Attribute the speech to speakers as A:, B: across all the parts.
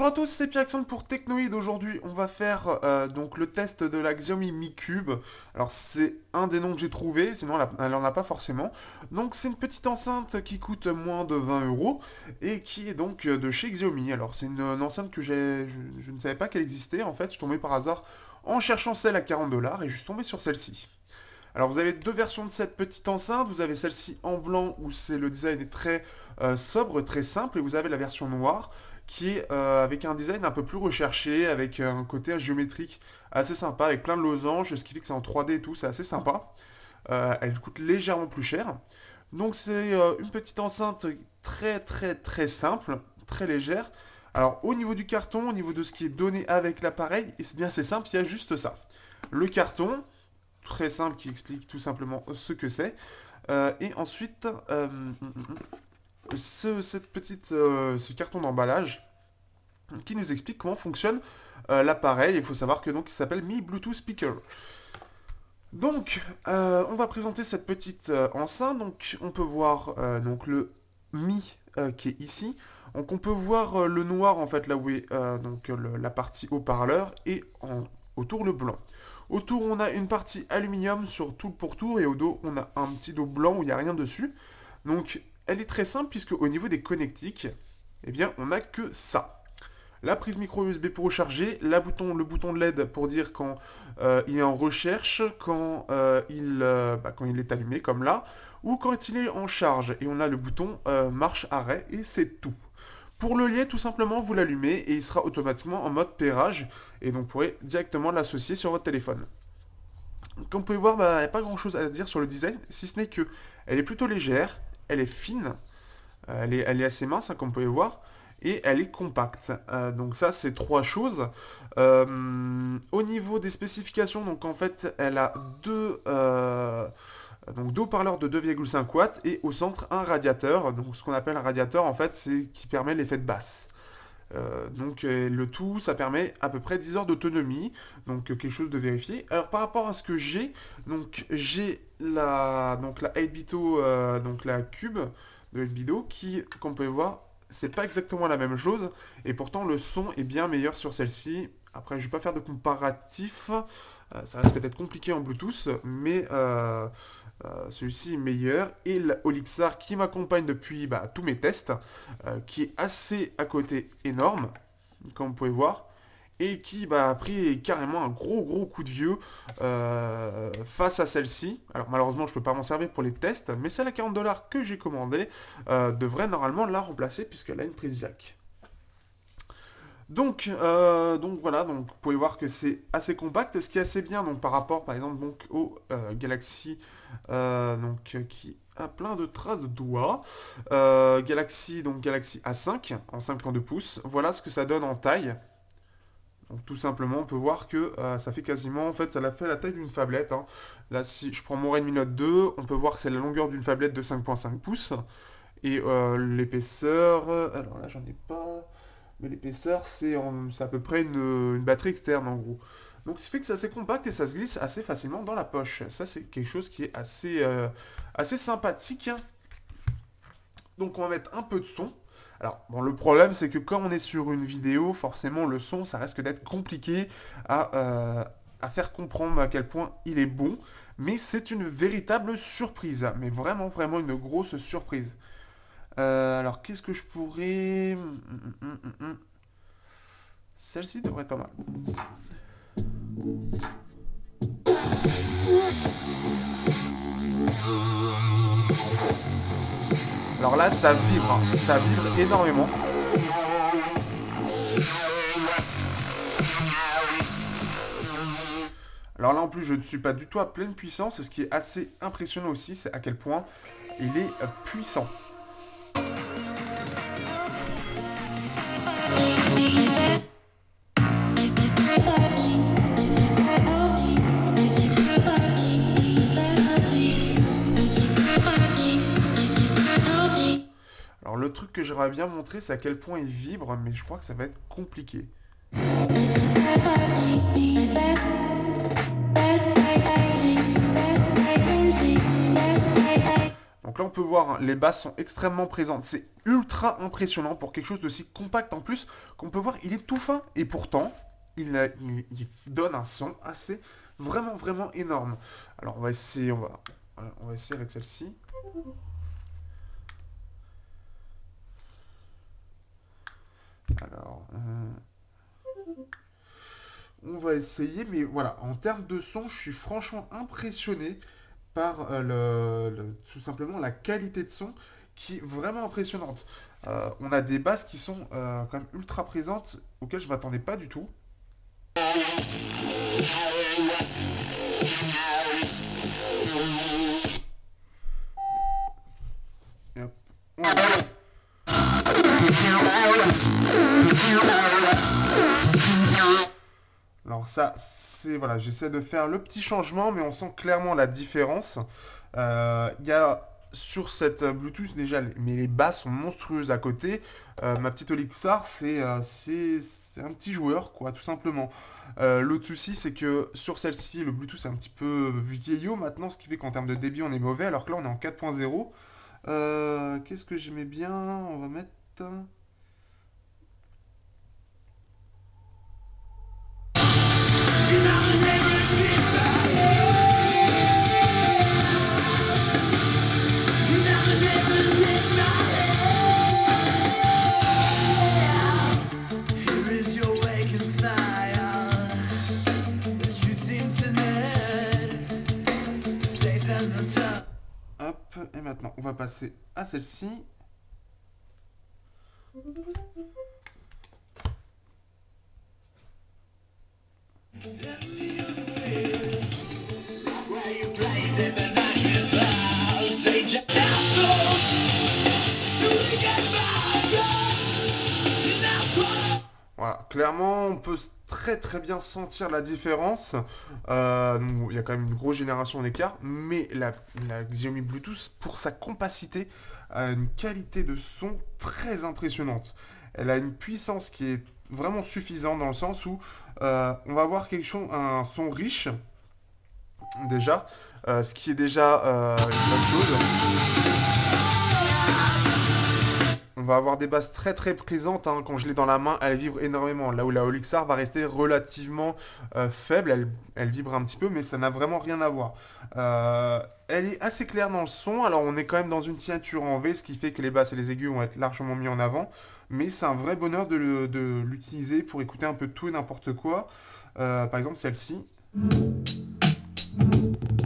A: Bonjour à tous, c'est Pierre-Alexandre pour Technoid. Aujourd'hui, on va faire donc le test de la Xiaomi Mi Cube. Alors, c'est un des noms que j'ai trouvé, sinon elle en a pas forcément. Donc, c'est une petite enceinte qui coûte moins de 20 euros et qui est donc de chez Xiaomi. Alors, c'est une enceinte que je ne savais pas qu'elle existait. En fait, je suis tombé par hasard en cherchant celle à 40 dollars et je suis tombé sur celle-ci. Alors vous avez deux versions de cette petite enceinte, vous avez celle-ci en blanc où le design est très sobre, très simple, et vous avez la version noire qui est avec un design un peu plus recherché, avec un côté géométrique assez sympa, avec plein de losanges, ce qui fait que c'est en 3D et tout, c'est assez sympa. Elle coûte légèrement plus cher. Donc c'est une petite enceinte très simple, très légère. Alors au niveau du carton, au niveau de ce qui est donné avec l'appareil, c'est bien c'est simple, il y a juste ça. Le carton, très simple qui explique tout simplement ce que c'est. Et ensuite, ce carton d'emballage qui nous explique comment fonctionne l'appareil. Il faut savoir que donc il s'appelle Mi Bluetooth Speaker. Donc, on va présenter cette petite enceinte. Donc, on peut voir donc le Mi qui est ici. Donc, on peut voir le noir en fait là où est donc la partie haut-parleur et autour le blanc. Autour, on a une partie aluminium sur tout le pourtour et au dos, on a un petit dos blanc où il n'y a rien dessus. Donc, elle est très simple puisque au niveau des connectiques, eh bien, on n'a que ça. La prise micro USB pour recharger, le bouton de LED pour dire quand il est en recherche, quand il est allumé comme là, ou quand il est en charge. Et on a le bouton marche-arrêt et c'est tout. Pour le lier, tout simplement, vous l'allumez et il sera automatiquement en mode pairage. Et donc, vous pourrez directement l'associer sur votre téléphone. Comme vous pouvez voir, il n'y a pas grand-chose à dire sur le design, si ce n'est que elle est plutôt légère, elle est fine, elle est assez mince, hein, comme vous pouvez voir, et elle est compacte. Donc ça, c'est trois choses. Au niveau des spécifications, donc en fait, elle a deux haut-parleurs de 2,5 watts et au centre un radiateur. Donc ce qu'on appelle un radiateur, en fait, c'est qui permet l'effet de basse. Le tout, ça permet à peu près 10 heures d'autonomie, donc quelque chose de vérifié. Alors par rapport à ce que j'ai, donc j'ai la 8-bito, donc la cube de 8-bito qui, comme vous pouvez voir, c'est pas exactement la même chose, et pourtant le son est bien meilleur sur celle-ci. Après, je vais pas faire de comparatif, ça reste peut-être compliqué en Bluetooth, mais celui-ci est meilleur. Et l'Olixar qui m'accompagne depuis tous mes tests, qui est assez à côté énorme, comme vous pouvez voir, et qui a pris carrément un gros coup de vieux face à celle-ci. Alors malheureusement je peux pas m'en servir pour les tests, mais celle à 40 dollars que j'ai commandée devrait normalement la remplacer puisqu'elle a une prise jack. Donc voilà, donc vous pouvez voir que c'est assez compact, ce qui est assez bien donc par rapport par exemple donc au Galaxy qui a plein de traces de doigts. Galaxy A5 en 5,2 pouces. Voilà ce que ça donne en taille. Donc tout simplement, on peut voir que ça fait quasiment, en fait, ça l'a fait la taille d'une phablette. Hein. Là, si je prends mon Redmi Note 2, on peut voir que c'est la longueur d'une phablette de 5,5 pouces. Et l'épaisseur, alors là, j'en ai pas, mais l'épaisseur, c'est à peu près une batterie externe, en gros. Donc, ce qui fait que c'est assez compact et ça se glisse assez facilement dans la poche. Ça, c'est quelque chose qui est assez sympathique. Donc, on va mettre un peu de son. Alors, bon, le problème, c'est que quand on est sur une vidéo, forcément, le son, ça risque d'être compliqué à faire comprendre à quel point il est bon. Mais c'est une véritable surprise. Mais vraiment une grosse surprise. Alors, qu'est-ce que je pourrais... Celle-ci devrait être pas mal. Alors là, ça vibre énormément. Alors là, en plus, je ne suis pas du tout à pleine puissance. Ce qui est assez impressionnant aussi, c'est à quel point il est puissant. Alors le truc que j'aimerais bien montrer, c'est à quel point il vibre, mais je crois que ça va être compliqué. Donc Donc là, on peut voir, hein, les basses sont extrêmement présentes. C'est ultra impressionnant pour quelque chose d'aussi compact en plus, qu'on peut voir, il est tout fin. Et pourtant, il donne un son assez, vraiment, vraiment énorme. Alors, on va essayer, on va essayer avec celle-ci. Alors, on va essayer, mais voilà, en termes de son, je suis franchement impressionné par tout simplement la qualité de son qui est vraiment impressionnante. On a des basses qui sont quand même ultra présentes, auxquelles je m'attendais pas du tout. Et hop. Alors ça, c'est voilà, j'essaie de faire le petit changement, mais on sent clairement la différence. Il y a sur cette Bluetooth déjà, mais les basses sont monstrueuses à côté. Ma petite Olixar, c'est un petit joueur, quoi, tout simplement. L'autre souci, c'est que sur celle-ci, le Bluetooth est un petit peu vieillot maintenant, ce qui fait qu'en termes de débit, on est mauvais, alors que là, on est en 4.0. Qu'est-ce que j'aimais bien? On va mettre... Hop, et maintenant, on va passer à celle-ci. Voilà, clairement, on peut très très bien sentir la différence. Donc, il y a quand même une grosse génération d'écart, mais la Xiaomi Bluetooth, pour sa compacité, a une qualité de son très impressionnante. Elle a une puissance qui est vraiment suffisante dans le sens où on va avoir quelque chose, un son riche déjà, ce qui est déjà une bonne chose. On va avoir des basses très très présentes, hein. Quand je l'ai dans la main, elle vibre énormément. Là où la Olixar va rester relativement faible, elle vibre un petit peu, mais ça n'a vraiment rien à voir. Elle est assez claire dans le son. Alors on est quand même dans une signature en V, ce qui fait que les basses et les aigus vont être largement mis en avant. Mais c'est un vrai bonheur de l'utiliser pour écouter un peu tout et n'importe quoi. Par exemple celle-ci,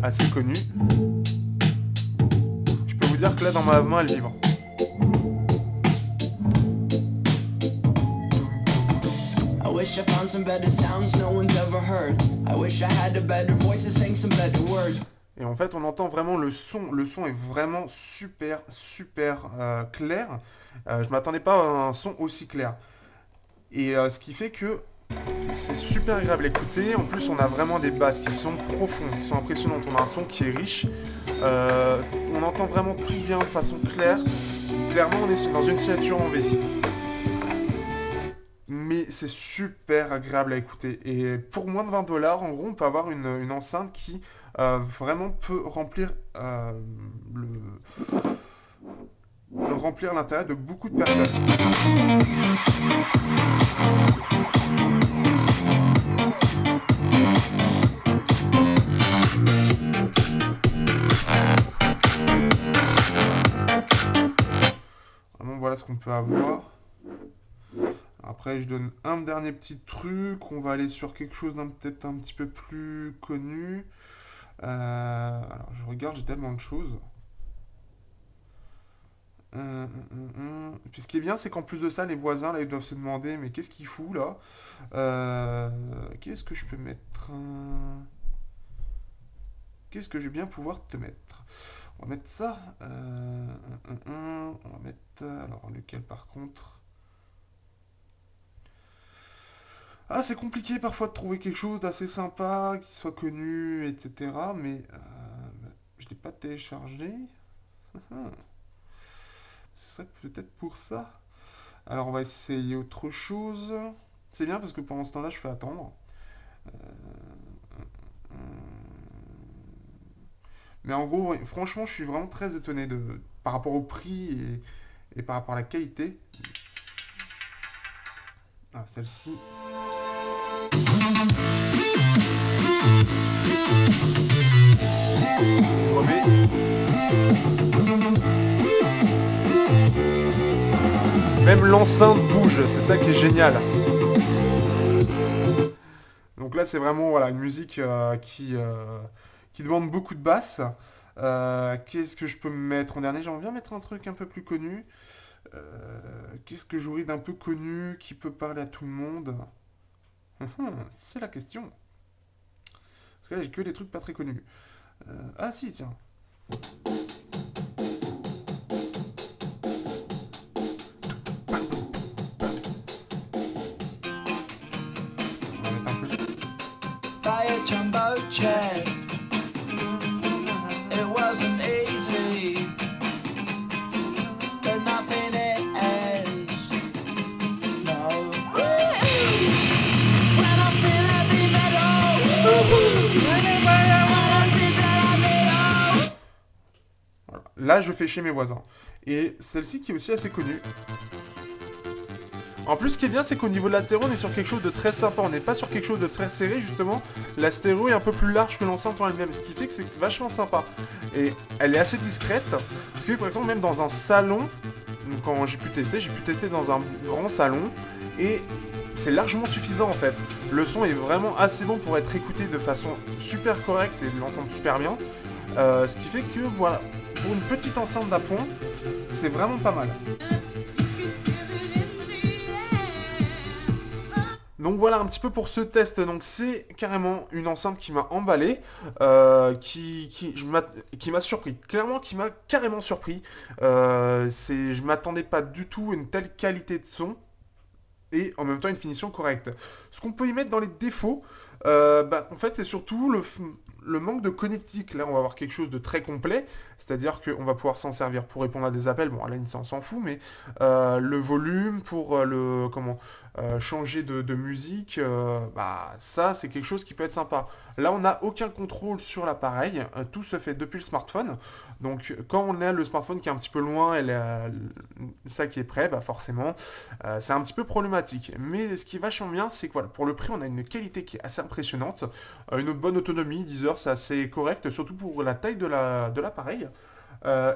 A: assez connue. Je peux vous dire que là dans ma main, elle vibre.
B: I wish I found some better sounds no one's ever heard. I wish I had a better voice to sing some better words.
A: Et en fait, on entend vraiment le son. Le son est vraiment super, super clair. Je m'attendais pas à un son aussi clair. Et ce qui fait que c'est super agréable à écouter. En plus, on a vraiment des basses qui sont profondes, qui sont impressionnantes. On a un son qui est riche. On entend vraiment tout bien de façon claire. Clairement, on est dans une signature en V. Mais c'est super agréable à écouter. Et pour moins de 20 $, en gros, on peut avoir une enceinte qui vraiment peut remplir remplir l'intérêt de beaucoup de personnes. Vraiment, voilà ce qu'on peut avoir. Après, je donne un dernier petit truc. On va aller sur quelque chose d'un peut-être un petit peu plus connu. Alors, je regarde, j'ai tellement de choses. Puis ce qui est bien, c'est qu'en plus de ça, les voisins, là, ils doivent se demander, mais qu'est-ce qu'il fout, là? Qu'est-ce que je peux mettre? Qu'est-ce que je vais bien pouvoir te mettre? On va mettre ça. On va mettre... Alors, lequel, par contre? Ah, c'est compliqué parfois de trouver quelque chose d'assez sympa, qui soit connu, etc. Mais je ne l'ai pas téléchargé. Ce serait peut-être pour ça. Alors on va essayer autre chose. C'est bien parce que pendant ce temps-là, je fais attendre. Mais en gros, ouais, franchement, je suis vraiment très étonné par rapport au prix et par rapport à la qualité. Ah, celle-ci. Je remets. Même l'enceinte bouge, c'est ça qui est génial. Donc là, c'est vraiment voilà, une musique qui demande beaucoup de basse. Qu'est-ce que je peux me mettre en dernier? J'aimerais bien mettre un truc un peu plus connu. Qu'est-ce que j'aurais d'un peu connu qui peut parler à tout le monde? C'est la question. Parce que là, j'ai que des trucs pas très connus. Ah si, tiens. On va mettre un peu.
B: Buy a jumbo jet. It wasn't easy, but nothing is. No. When I feel heavy metal.
A: Voilà. Là, je fais chez mes voisins. Et celle-ci qui est aussi assez connue. En plus, ce qui est bien, c'est qu'au niveau de la stéréo, on est sur quelque chose de très sympa. On n'est pas sur quelque chose de très serré, justement. La stéréo est un peu plus large que l'enceinte en elle-même, ce qui fait que c'est vachement sympa. Et elle est assez discrète. Ce qui fait que, par exemple, même dans un salon, quand j'ai pu tester dans un grand salon. Et c'est largement suffisant, en fait. Le son est vraiment assez bon pour être écouté de façon super correcte et de l'entendre super bien. Ce qui fait que, voilà, pour une petite enceinte d'appoint, c'est vraiment pas mal. Donc voilà un petit peu pour ce test. Donc c'est carrément une enceinte qui m'a emballé, qui m'a surpris. Clairement, qui m'a carrément surpris. Je m'attendais pas du tout à une telle qualité de son et en même temps une finition correcte. Ce qu'on peut y mettre dans les défauts, en fait, c'est surtout le manque de connectique. Là, on va avoir quelque chose de très complet, c'est-à-dire qu'on va pouvoir s'en servir pour répondre à des appels. Bon, là, on s'en fout, mais le volume pour changer de musique, ça, c'est quelque chose qui peut être sympa. Là, on n'a aucun contrôle sur l'appareil. Tout se fait depuis le smartphone. Donc, quand on a le smartphone qui est un petit peu loin et ça qui est prêt, forcément, c'est un petit peu problématique. Mais ce qui est vachement bien, c'est que voilà, pour le prix, on a une qualité qui est assez impressionnante. Une bonne autonomie, 10 heures, c'est assez correct, surtout pour la taille de l'appareil.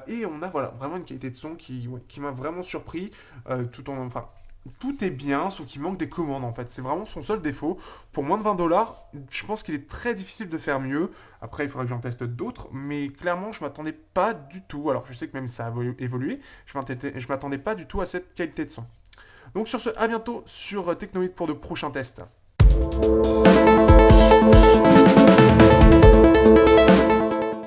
A: Et on a voilà, vraiment une qualité de son qui m'a vraiment surpris, tout est bien, sauf qu'il manque des commandes en fait. C'est vraiment son seul défaut. Pour moins de 20$, je pense qu'il est très difficile de faire mieux. Après, il faudrait que j'en teste d'autres, mais clairement, je m'attendais pas du tout. Alors, je sais que même ça a évolué, je m'attendais pas du tout à cette qualité de son. Donc sur ce, à bientôt sur Technoïd pour de prochains tests.